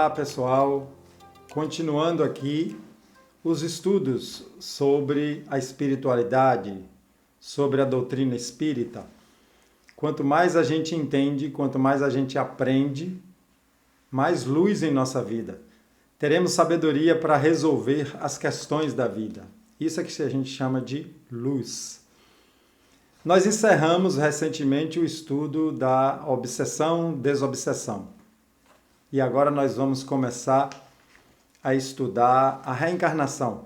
Olá, pessoal! Continuando aqui os estudos sobre a espiritualidade, sobre a doutrina espírita. Quanto mais a gente entende, quanto mais a gente aprende, mais luz em nossa vida. Teremos sabedoria para resolver as questões da vida. Isso é que a gente chama de luz. Nós encerramos recentemente o estudo da obsessão-desobsessão. E agora nós vamos começar a estudar a reencarnação.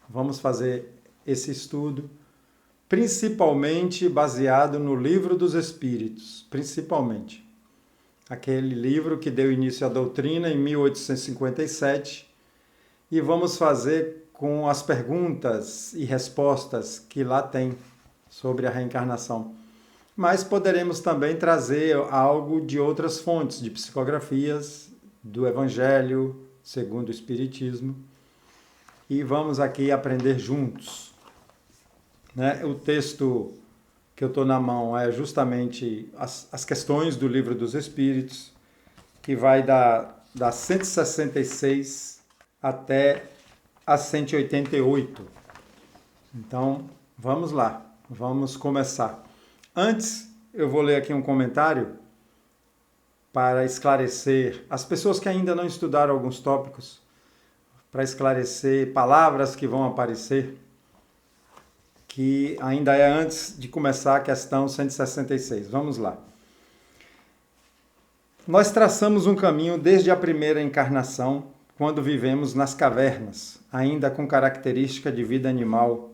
Vamos fazer esse estudo principalmente baseado no Livro dos Espíritos, principalmente. Aquele livro que deu início à doutrina em 1857, e vamos fazer com as perguntas e respostas que lá tem sobre a reencarnação. Mas poderemos também trazer algo de outras fontes, de psicografias, do Evangelho segundo o Espiritismo, e vamos aqui aprender juntos. O texto que eu estou na mão é justamente as questões do Livro dos Espíritos, que vai da 166 até a 188. Então, vamos lá, vamos começar. Antes, eu vou ler aqui um comentário para esclarecer as pessoas que ainda não estudaram alguns tópicos, para esclarecer palavras que vão aparecer, que ainda é antes de começar a questão 166. Vamos lá. Nós traçamos um caminho desde a primeira encarnação, quando vivemos nas cavernas, ainda com característica de vida animal,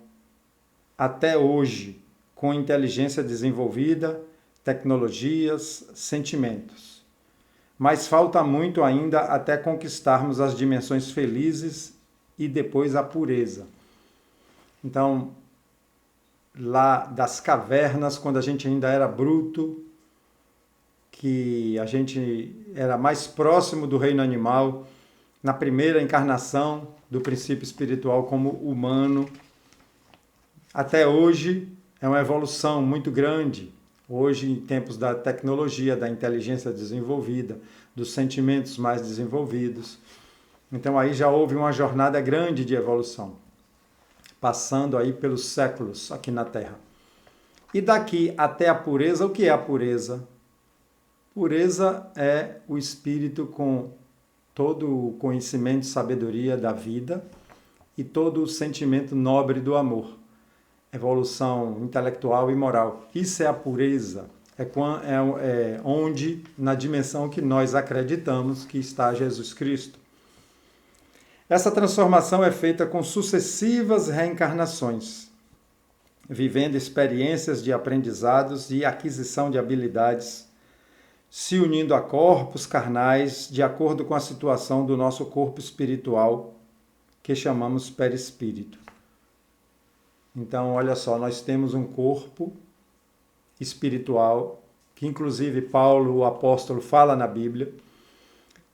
até hoje, com inteligência desenvolvida, tecnologias, sentimentos. Mas falta muito ainda até conquistarmos as dimensões felizes e depois a pureza. Então, lá das cavernas, quando a gente ainda era bruto, que a gente era mais próximo do reino animal, na primeira encarnação do princípio espiritual como humano, até hoje é uma evolução muito grande. Hoje, em tempos da tecnologia, da inteligência desenvolvida, dos sentimentos mais desenvolvidos. Então aí já houve uma jornada grande de evolução, passando aí pelos séculos aqui na Terra. E daqui até a pureza, o que é a pureza? Pureza é o espírito com todo o conhecimento e sabedoria da vida e todo o sentimento nobre do amor. Evolução intelectual e moral. Isso é a pureza. É onde, na dimensão que nós acreditamos que está Jesus Cristo. Essa transformação é feita com sucessivas reencarnações, vivendo experiências de aprendizados e aquisição de habilidades, se unindo a corpos carnais de acordo com a situação do nosso corpo espiritual, que chamamos perispírito. Então, olha só, nós temos um corpo espiritual, que inclusive Paulo, o apóstolo, fala na Bíblia,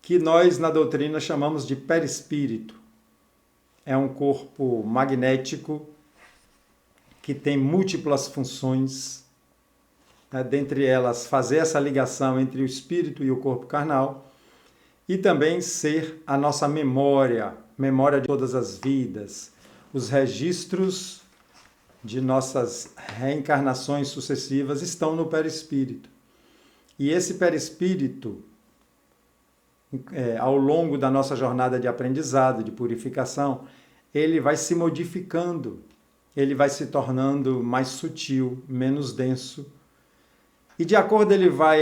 que nós na doutrina chamamos de perispírito. É um corpo magnético que tem múltiplas funções, dentre elas fazer essa ligação entre o espírito e o corpo carnal, e também ser a nossa memória de todas as vidas, os registros de nossas reencarnações sucessivas estão no perispírito. E esse perispírito, ao longo da nossa jornada de aprendizado, de purificação, ele vai se modificando, ele vai se tornando mais sutil, menos denso. E de acordo ele vai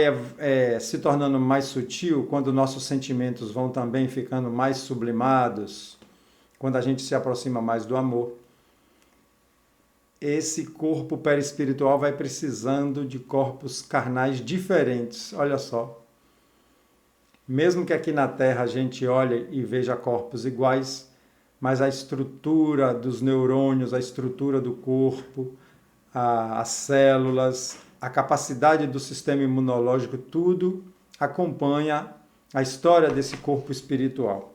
se tornando mais sutil, quando nossos sentimentos vão também ficando mais sublimados, quando a gente se aproxima mais do amor. Esse corpo perispiritual vai precisando de corpos carnais diferentes. Olha só. Mesmo que aqui na Terra a gente olhe e veja corpos iguais, mas a estrutura dos neurônios, a estrutura do corpo, as células, a capacidade do sistema imunológico, tudo acompanha a história desse corpo espiritual.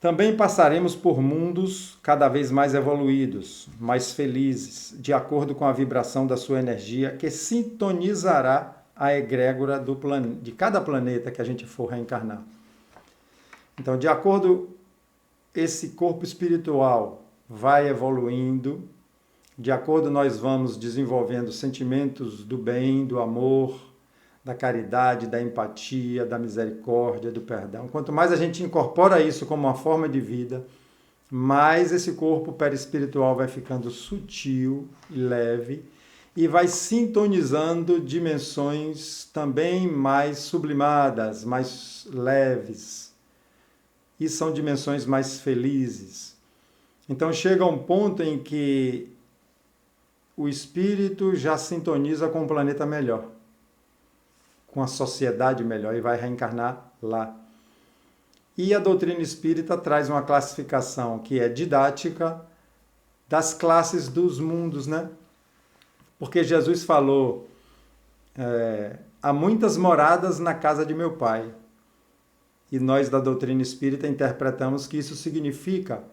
Também passaremos por mundos cada vez mais evoluídos, mais felizes, de acordo com a vibração da sua energia, que sintonizará a egrégora de cada planeta que a gente for reencarnar. Então, de acordo, esse corpo espiritual vai evoluindo, de acordo nós vamos desenvolvendo sentimentos do bem, do amor, da caridade, da empatia, da misericórdia, do perdão. Quanto mais a gente incorpora isso como uma forma de vida, mais esse corpo perispiritual vai ficando sutil e leve e vai sintonizando dimensões também mais sublimadas, mais leves. E são dimensões mais felizes. Então chega um ponto em que o espírito já sintoniza com o planeta melhor, com a sociedade melhor, e vai reencarnar lá. E a doutrina espírita traz uma classificação que é didática das classes dos mundos, né? Porque Jesus falou, há muitas moradas na casa de meu Pai. E nós da doutrina espírita interpretamos que isso significa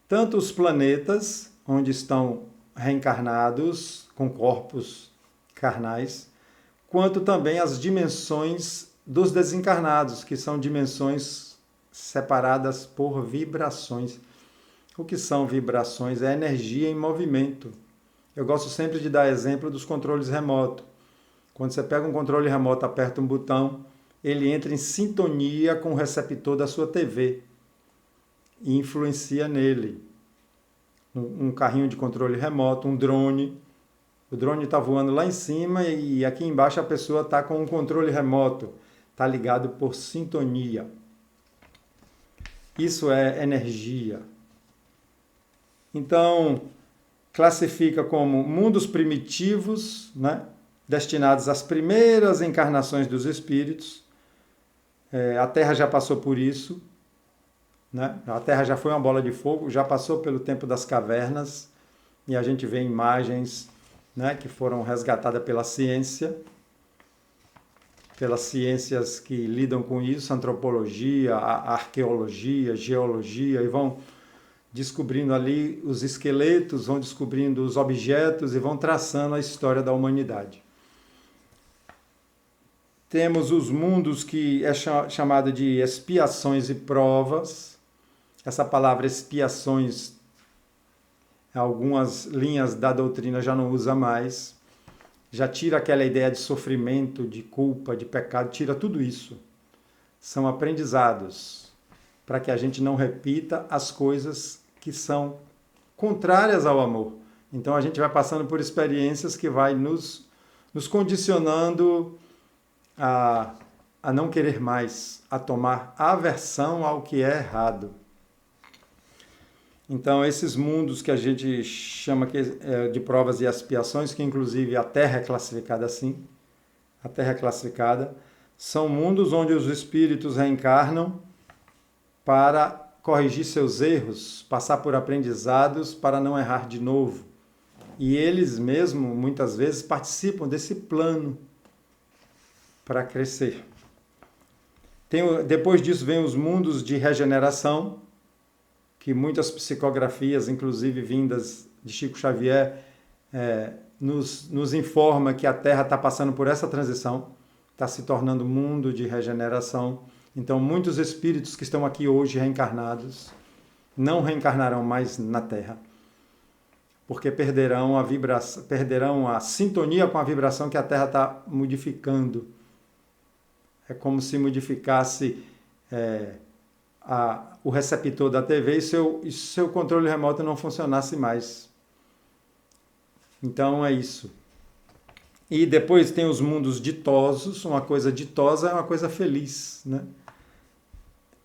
tanto os planetas, onde estão reencarnados com corpos carnais, quanto também as dimensões dos desencarnados, que são dimensões separadas por vibrações. O que são vibrações? É energia em movimento. Eu gosto sempre de dar exemplo dos controles remotos. Quando você pega um controle remoto, aperta um botão, ele entra em sintonia com o receptor da sua TV e influencia nele. Um carrinho de controle remoto, um drone. O drone está voando lá em cima e aqui embaixo a pessoa está com um controle remoto. Está ligado por sintonia. Isso é energia. Então, classifica como mundos primitivos, né, destinados às primeiras encarnações dos espíritos. A Terra já passou por isso. Né? A Terra já foi uma bola de fogo, já passou pelo tempo das cavernas, e a gente vê imagens, né, que foram resgatadas pela ciência, pelas ciências que lidam com isso, antropologia, arqueologia, geologia, e vão descobrindo ali os esqueletos, vão descobrindo os objetos e vão traçando a história da humanidade. Temos os mundos que é chamado de expiações e provas. Essa palavra expiações, algumas linhas da doutrina já não usa mais. Já tira aquela ideia de sofrimento, de culpa, de pecado, tira tudo isso. São aprendizados para que a gente não repita as coisas que são contrárias ao amor. Então a gente vai passando por experiências que vai nos condicionando a não querer mais, a tomar aversão ao que é errado. Então, esses mundos que a gente chama de provas e expiações, que inclusive a Terra é classificada assim, a Terra é classificada, são mundos onde os espíritos reencarnam para corrigir seus erros, passar por aprendizados para não errar de novo. E eles mesmos, muitas vezes, participam desse plano para crescer. Depois disso vem os mundos de regeneração, que muitas psicografias, inclusive vindas de Chico Xavier, nos informa que a Terra está passando por essa transição, está se tornando um mundo de regeneração. Então, muitos espíritos que estão aqui hoje reencarnados não reencarnarão mais na Terra, porque perderão a sintonia com a vibração que a Terra está modificando. É como se modificasse o receptor da TV e seu controle remoto não funcionasse mais. Então é isso. E depois tem os mundos ditosos. Uma coisa ditosa é uma coisa feliz, né?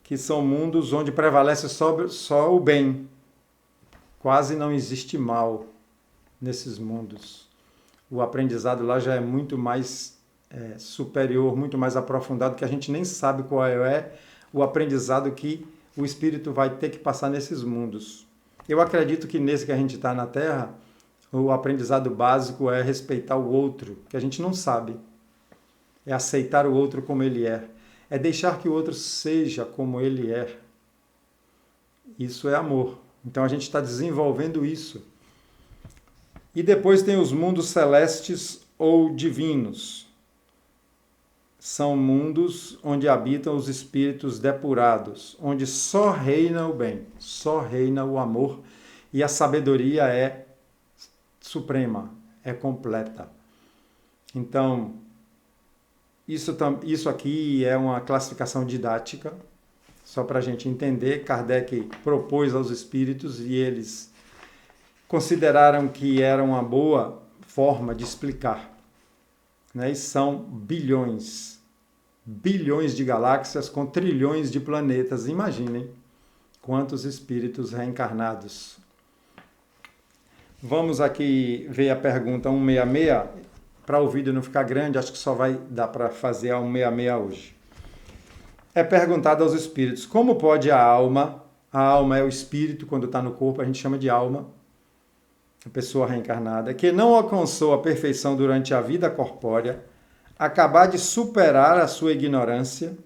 Que são mundos onde prevalece só o bem. Quase não existe mal nesses mundos. O aprendizado lá já é muito mais superior, muito mais aprofundado, que a gente nem sabe qual é o aprendizado que o espírito vai ter que passar nesses mundos. Eu acredito que nesse que a gente está na Terra, o aprendizado básico é respeitar o outro, que a gente não sabe. É aceitar o outro como ele é. É deixar que o outro seja como ele é. Isso é amor. Então a gente está desenvolvendo isso. E depois tem os mundos celestes ou divinos. são mundos onde habitam os espíritos depurados, onde só reina o bem, só reina o amor, e a sabedoria é suprema, é completa. Então, isso aqui é uma classificação didática, só para a gente entender. Kardec propôs aos espíritos e eles consideraram que era uma boa forma de explicar. Né? E são bilhões de galáxias com trilhões de planetas. Imaginem quantos espíritos reencarnados. Vamos aqui ver a pergunta 166. Para o vídeo não ficar grande, acho que só vai dar para fazer a 166 hoje. É perguntado aos espíritos, como pode a alma é o espírito, quando está no corpo a gente chama de alma, a pessoa reencarnada, que não alcançou a perfeição durante a vida corpórea, acabar de superar a sua ignorância,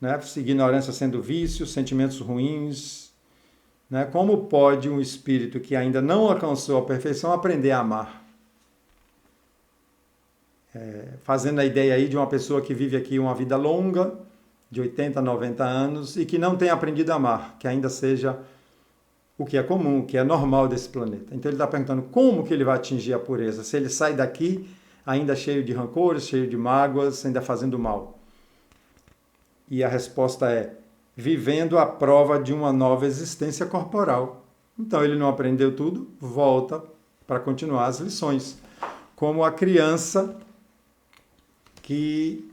né? Ignorância sendo vício, sentimentos ruins, né? Como pode um espírito que ainda não alcançou a perfeição aprender a amar? Fazendo a ideia aí de uma pessoa que vive aqui uma vida longa, de 80, 90 anos, e que não tem aprendido a amar, que ainda seja o que é comum, o que é normal desse planeta. Então ele está perguntando como que ele vai atingir a pureza, se ele sai daqui ainda cheio de rancores, cheio de mágoas, ainda fazendo mal. E a resposta é, vivendo a prova de uma nova existência corporal. Então ele não aprendeu tudo, volta para continuar as lições. Como a criança que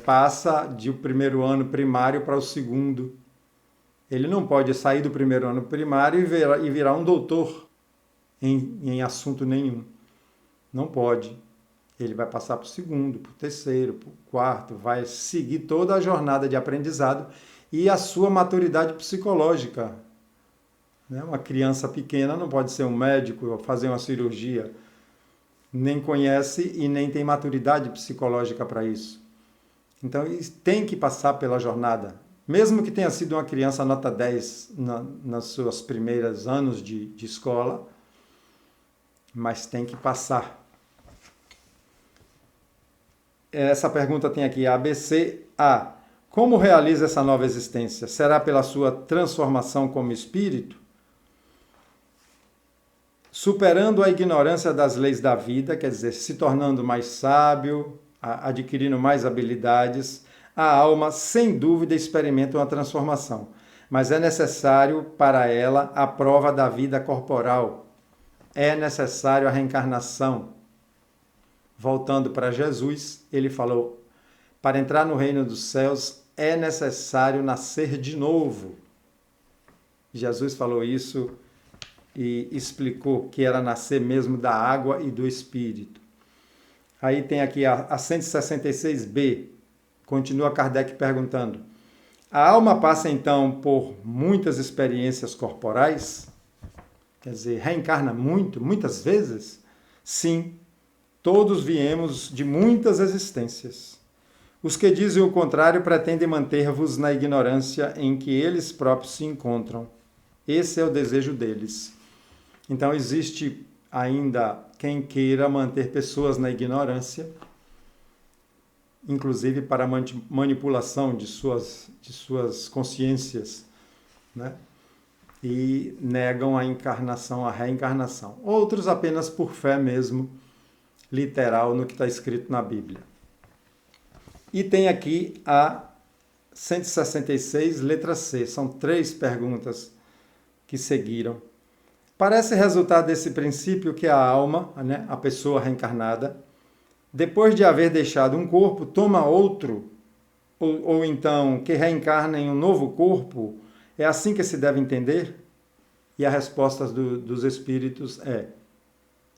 passa de o primeiro ano primário para o segundo. Ele não pode sair do primeiro ano primário e virar um doutor em assunto nenhum. Não pode. Ele vai passar para o segundo, para o terceiro, para o quarto, vai seguir toda a jornada de aprendizado e a sua maturidade psicológica. Uma criança pequena não pode ser um médico, fazer uma cirurgia, nem conhece e nem tem maturidade psicológica para isso. Então, tem que passar pela jornada. Mesmo que tenha sido uma criança nota 10 nos seus primeiros anos de escola, mas tem que passar. Essa pergunta tem aqui, ABC. A. Como realiza essa nova existência? Será pela sua transformação como espírito? Superando a ignorância das leis da vida, quer dizer, se tornando mais sábio, adquirindo mais habilidades, a alma, sem dúvida, experimenta uma transformação. Mas é necessário para ela a prova da vida corporal. É necessário a reencarnação. Voltando para Jesus, ele falou, para entrar no reino dos céus é necessário nascer de novo. Jesus falou isso e explicou que era nascer mesmo da água e do Espírito. Aí tem aqui a 166b, continua Kardec perguntando, a alma passa então por muitas experiências corporais? Quer dizer, reencarna muitas vezes? Sim, todos viemos de muitas existências. Os que dizem o contrário pretendem manter-vos na ignorância em que eles próprios se encontram. Esse é o desejo deles. Então, existe ainda quem queira manter pessoas na ignorância, inclusive para manipulação de suas consciências, né? E negam a encarnação, a reencarnação. Outros apenas por fé mesmo, literal, no que está escrito na Bíblia. E tem aqui a 166, letra C. São 3 perguntas que seguiram. Parece resultar desse princípio que a alma, né, a pessoa reencarnada, depois de haver deixado um corpo, toma outro, ou então que reencarna em um novo corpo. É assim que se deve entender? E a resposta dos espíritos é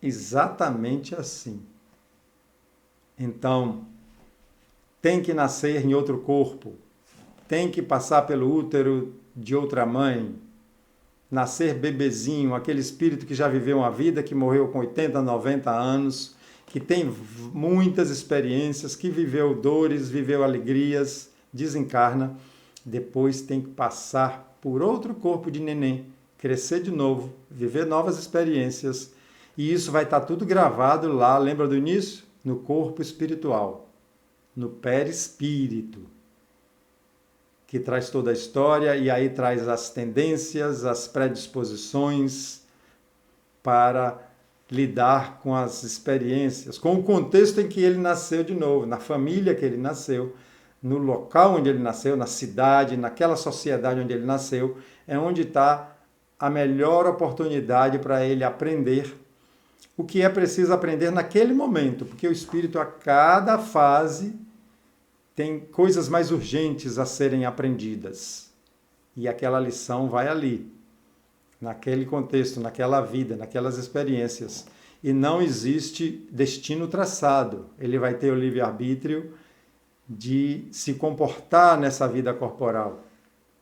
exatamente assim. Então, tem que nascer em outro corpo, tem que passar pelo útero de outra mãe, nascer bebezinho, aquele espírito que já viveu uma vida, que morreu com 80, 90 anos, que tem muitas experiências, que viveu dores, viveu alegrias, desencarna, depois tem que passar por outro corpo de neném, crescer de novo, viver novas experiências, e isso vai estar tudo gravado lá, lembra do início? No corpo espiritual. no perispírito, que traz toda a história e aí traz as tendências, as predisposições para lidar com as experiências, com o contexto em que ele nasceu de novo, na família que ele nasceu, no local onde ele nasceu, na cidade, naquela sociedade onde ele nasceu, é onde está a melhor oportunidade para ele aprender o que é preciso aprender naquele momento, porque o espírito a cada fase tem coisas mais urgentes a serem aprendidas. E aquela lição vai ali, naquele contexto, naquela vida, naquelas experiências. E não existe destino traçado. Ele vai ter o livre-arbítrio de se comportar nessa vida corporal,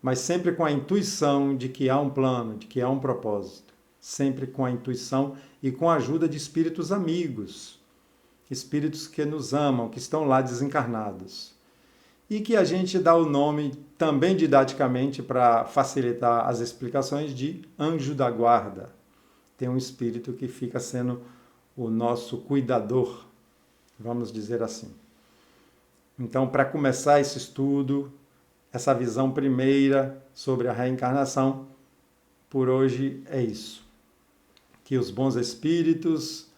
mas sempre com a intuição de que há um plano, de que há um propósito. Sempre com a intuição e com a ajuda de espíritos amigos, espíritos que nos amam, que estão lá desencarnados. E que a gente dá o nome, também didaticamente, para facilitar as explicações, de anjo da guarda. Tem um espírito que fica sendo o nosso cuidador, vamos dizer assim. Então, para começar esse estudo, essa visão primeira sobre a reencarnação, por hoje é isso. Que os bons espíritos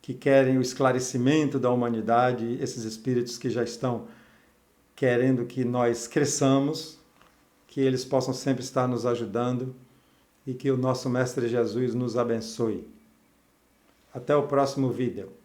que querem o esclarecimento da humanidade, esses espíritos que já estão querendo que nós cresçamos, que eles possam sempre estar nos ajudando e que o nosso Mestre Jesus nos abençoe. Até o próximo vídeo.